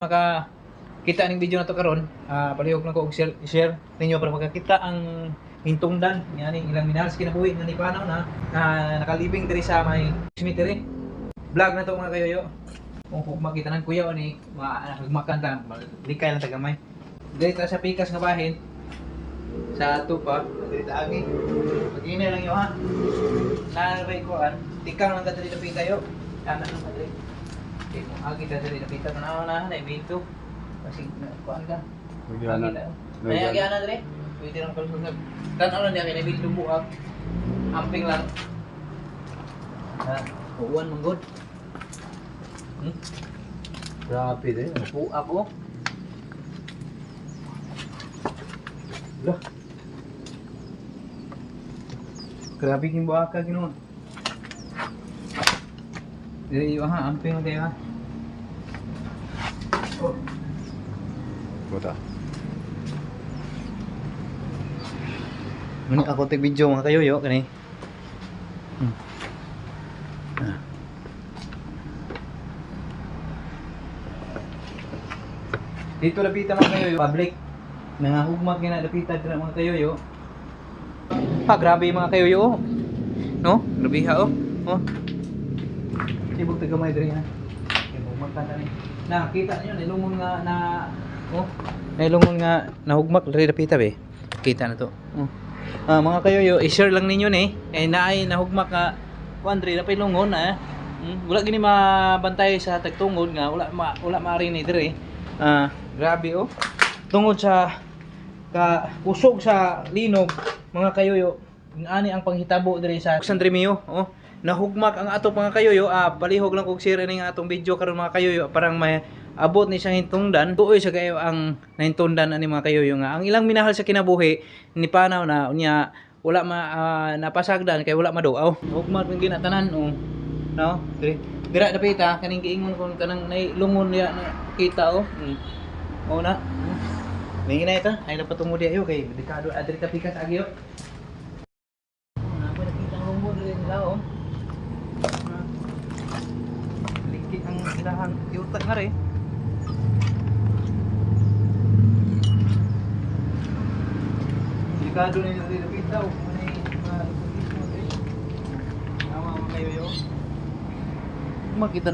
makakita ning video na to karon, palihog lang ko og share ninyo para makakita ang hintungdan ngani ilang minahal sa kinabuhi nga ni panaw na nakalibing diri sa may cemetery. Vlog na to mga kayoyo. Kung makita ng kuya ni magmakanta, likay lang tagamay. Diri ta sa pikas nga bahin sa tupa, diri ta agi. Pag-ina lang yo ha. Naray ko tikang lang diri na pitayo. Ana lang diri. Okay, kung agi ta diri na pita tanaw na evento. Kasi kuan ka. Ay agi ana diri. Pwede lang kalusog na. Tanaw lang niya kay evento buak. Amping lang. Uwan mong good. Grabe din. Buak ko. Lah. Grabe king buak ka ginoon. Dili yo ha, amping mo tayo ha. Oh. Buta. Muni ako tig video mga kayo yo kani. Dito lapita mga kayo yo, public. Nangahugmat nga na lapita dira mga kayo yo. Grabe mga kayo yo. No? Grabe ha oh. Oh. Sibog tagamay diri ha. Hugmat ka ni. Nakita niyo nilungon nga na oh. Nilungon nga nahugmak diri lapita be. Kita na to. Oh. Mga kayo yo, i-share lang ninyo ni. Naay nahugmak nga kuandri na pilungon ha. Wala gini mabantay sa tagtungod nga wala maari ni diri. Grabe oh. Tungod sa kusog sa linog mga kayoyo, ani ang panghitabo diri sa San Remio oh. Nahugmak ang ato mga kayoyo, palihog lang kog share ning atong video karon mga kayoyo parang may abot ni siyang hintungdan. Tuoy sa kayo ang nahintundan ani mga kayoyo nga ang ilang minahal sa kinabuhi ni panaw na unya wala napasagdan kay wala maduaw. Hugmak ng ginatanan oh. No? Dira dapita kaning giingon kon kanang nailungon niya na kita oh. Oo na. May na ito. Ay dapat tumudi ayo kay delikado adri ka pikas agi yo. Ako nakita ang lumbo diri nila oh. Likit ang ilahan yuta nga re. Delikado ni diri dapita oh. May mga kayo yo. Makita